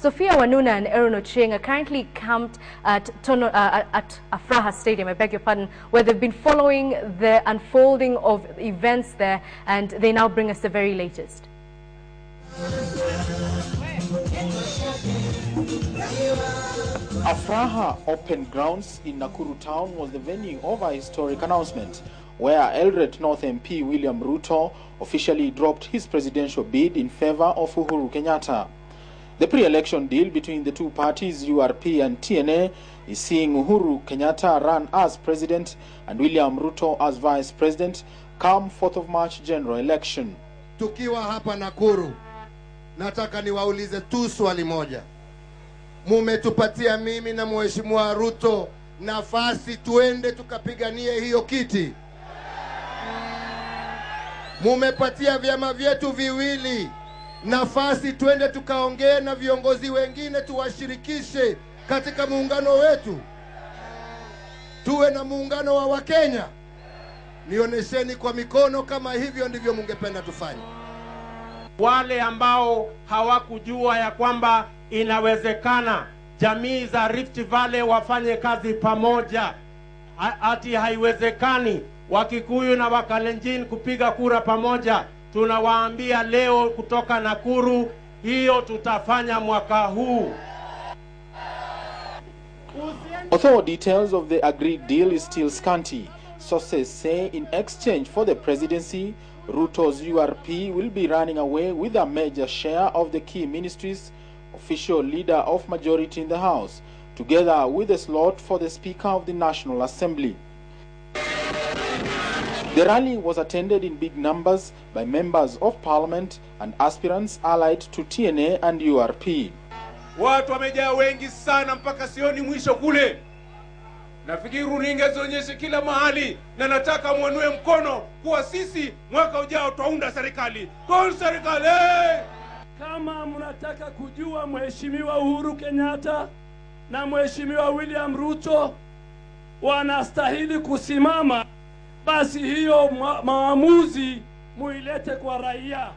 Sophia, Wanuna and Ochieng are currently camped at Afraha Stadium, I beg your pardon, where they've been following the unfolding of events there, and they now bring us the very latest. Afraha Open Grounds in Nakuru town was the venue of a historic announcement, where Eldoret North MP William-Ruto officially dropped his presidential bid in favor of Uhuru Kenyatta. The pre-election deal between the two parties, URP and TNA, is seeing Uhuru Kenyatta run as president and William-Ruto as vice president come 4th of March general election. Tukiwa hapa Nakuru, nataka niwaulize tu swali moja. Mumetupatia mimi na Mheshimiwa Ruto nafasi tuende tukapiganie hiyo kiti. Mumepatia vyama vyetu viwili nafasi tuende tukaongee na viongozi wengine, tuwashirikishe katika muungano wetu, tuwe na muungano wa Wakenya. Nionesheni kwa mikono kama hivyo ndivyo mungependa tufanye. Wale ambao hawakujua ya kwamba inawezekana jamii za Rift Valley wafanye kazi pamoja, ati haiwezekani Wakikuyu na Wakalenjin kupiga kura pamoja, tunawaambia leo kutoka Nakuru, hiyo tutafanya mwaka huu. Although details of the agreed deal is still scanty, sources say in exchange for the presidency, Ruto's URP will be running away with a major share of the key ministries, official leader of majority in the House, together with a slot for the Speaker of the National Assembly. The rally was attended in big numbers by members of parliament and aspirants allied to TNA and URP. Watu wamejaa wengi sana mpaka sioni mwisho kule. Nafikiri runinga zionyeshe kila mahali, na nataka muonue mkono kuwa sisi mwaka ujao tutaunda serikali. Kwa serikali! Kama mnataka kujua Mheshimiwa Uhuru Kenyatta na Mheshimiwa William Ruto wanastahili kusimama, basi hiyo maamuzi muilete kwa raia.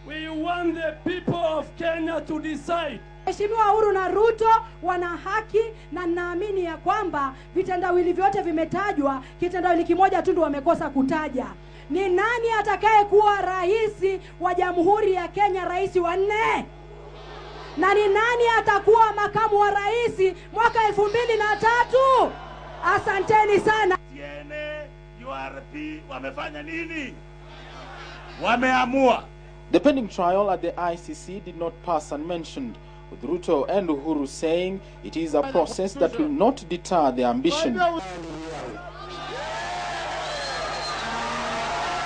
We want the people of Kenya to decide. Mheshimiwa Uhuru na Ruto wana haki, na naamini ya kwamba vitendawili vyote vimetajwa, kitendawili kimoja tu ndio wamekosa kutaja. Ni nani atakaye kuwa rais wa Jamhuri ya Kenya, rais wa 4? Na ni nani atakuwa makamu wa rais mwaka 2003? Asanteni sana. URP wamefanya nini? Wameamua. The pending trial at the ICC did not pass unmentioned, with Ruto and Uhuru saying it is a process that will not deter their ambition.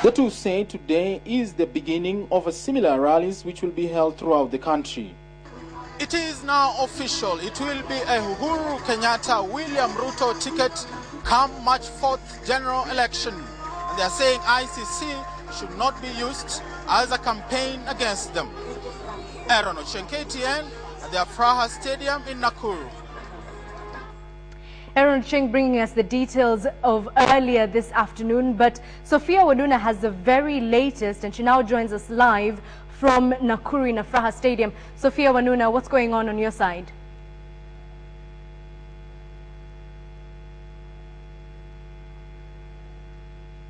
The two say today is the beginning of a similar rallies which will be held throughout the country. It is now official. It will be a Uhuru Kenyatta William Ruto ticket come March 4th general election. And they are saying ICC should not be used as a campaign against them. Ochieng, KTN at the Afraha Stadium in Nakuru. Ochieng bringing us the details of earlier this afternoon, but Sophia Wanuna has the very latest, and she now joins us live from Nakuru in Afraha Stadium. Sophia Wanuna, what's going on your side?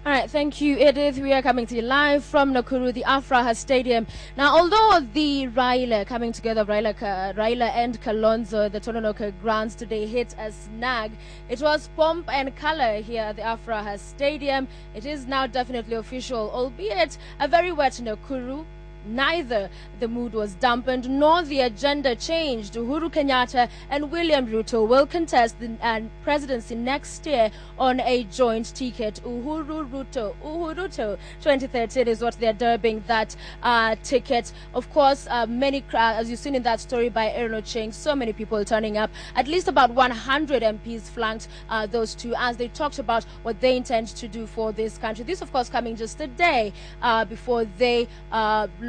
All right, thank you, Edith. We are coming to you live from Nakuru, the Afraha Stadium. Now, although the Raila coming together, Raila and Kalonzo, the Tononoka grounds today hit a snag, it was pomp and color here at the Afraha Stadium. It is now definitely official, albeit a very wet Nakuru. Neither the mood was dampened nor the agenda changed. Uhuru Kenyatta and William Ruto will contest the presidency next year on a joint ticket. Uhuru-Ruto 2013 is what they're dubbing that ticket. Of course, many, as you've seen in that story by Ochieng, so many people turning up. At least about 100 MPs flanked those two as they talked about what they intend to do for this country. This, of course, coming just a day before they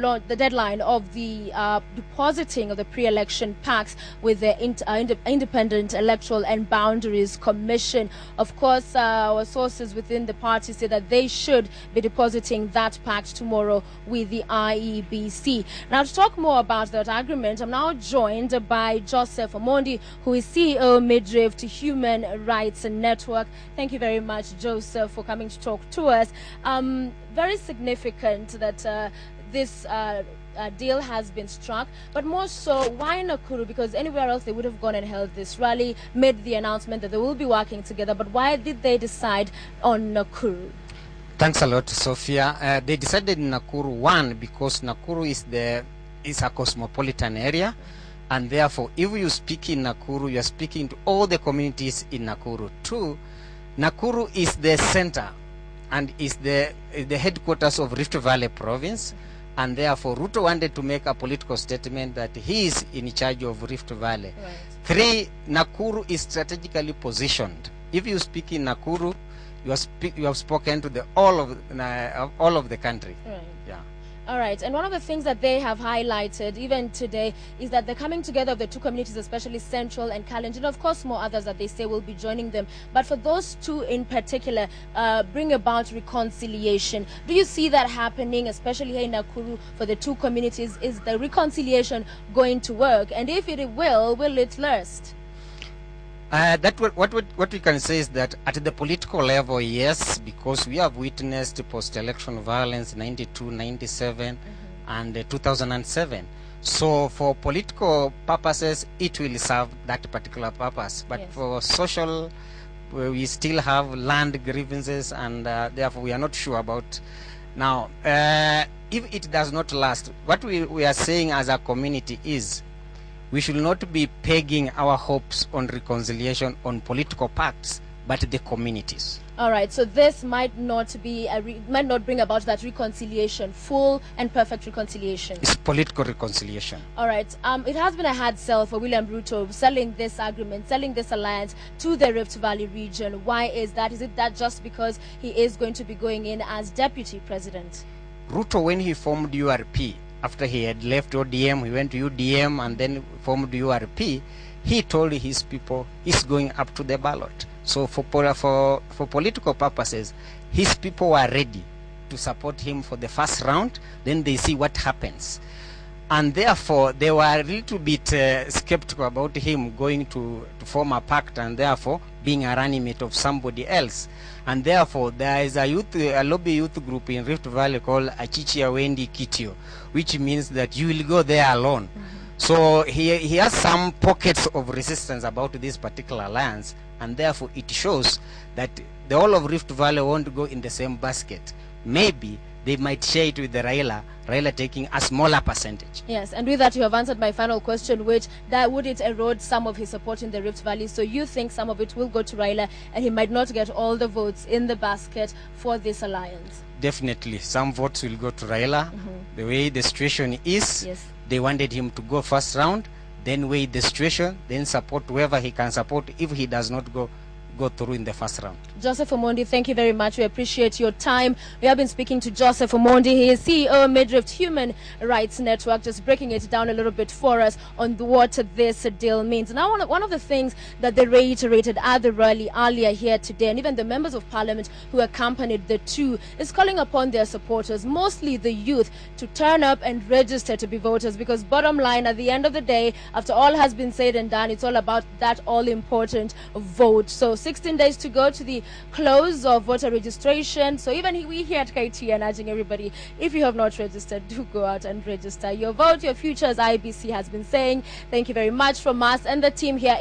the deadline of the depositing of the pre-election packs with the Independent Electoral and Boundaries Commission. Of course, our sources within the party say that they should be depositing that pact tomorrow with the IEBC. Now, to talk more about that agreement, I'm now joined by Joseph Omondi, who is CEO Midriff Human Rights Network. Thank you very much, Joseph, for coming to talk to us. Very significant that this deal has been struck, but more so, why Nakuru? Because anywhere else they would have gone and held this rally, made the announcement that they will be working together, but why did they decide on Nakuru? Thanks a lot, Sophia. They decided in Nakuru, one, because Nakuru is a cosmopolitan area, and therefore, if you speak in Nakuru, you are speaking to all the communities in Nakuru. Two, Nakuru is the center and is the headquarters of Rift Valley province, and therefore Ruto wanted to make a political statement that he is in charge of Rift Valley. Right. Three, Nakuru is strategically positioned. If you speak in Nakuru, you have spoken to all of the country. Right. Yeah. All right, and one of the things that they have highlighted even today is that the coming together of the two communities, especially Central and Kalenjin, and of course more others that they say will be joining them, but for those two in particular, bring about reconciliation. Do you see that happening, especially here in Nakuru, for the two communities? Is the reconciliation going to work? And if it will it last? What we can say is that at the political level, yes, because we have witnessed post-election violence 92, 97, and 2007. So for political purposes, it will serve that particular purpose. But yes, for social, we still have land grievances, and therefore we are not sure about. Now, if it does not last, what we are saying as a community is, we should not be pegging our hopes on reconciliation on political pacts, but the communities. All right, so this might not be might not bring about that reconciliation, full and perfect reconciliation. It's political reconciliation. All right, it has been a hard sell for William Ruto selling this agreement, selling this alliance to the Rift Valley region. Why is that? Is it that just because he is going to be going in as deputy president? Ruto, when he formed URP, after he had left ODM, he went to UDM and then formed URP. He told his people he's going up to the ballot. So for political purposes, his people were ready to support him for the first round. Then they see what happens. And therefore, they were a little bit skeptical about him going to form a pact and therefore being a running mate of somebody else. And therefore, there is a lobby youth group in Rift Valley called Achichia Wendi Kitio, which means that you will go there alone. So he has some pockets of resistance about this particular alliance, and therefore it shows that the whole of Rift Valley won't go in the same basket. Maybe they might share it with the Raila taking a smaller percentage. Yes, and with that you have answered my final question, which that would it erode some of his support in the Rift Valley? So you think some of it will go to Raila and he might not get all the votes in the basket for this alliance? Definitely, some votes will go to Raila. The way the situation is, yes, they wanted him to go first round, then weigh the situation, then support whoever he can support if he does not go through in the first round. Joseph Omondi, thank you very much. We appreciate your time. We have been speaking to Joseph Omondi. He is CEO Midriff Human Rights Network, just breaking it down a little bit for us on what this deal means. Now, one of the things that they reiterated at the rally earlier here today, and even the members of parliament who accompanied the two, is calling upon their supporters, mostly the youth, to turn up and register to be voters, because bottom line, at the end of the day, after all has been said and done, it's all about that all-important vote. So 16 days to go to the close of voter registration. So even we here at KT are urging everybody, if you have not registered, do go out and register. Your vote, your future, as IBC has been saying. Thank you very much from us and the team here.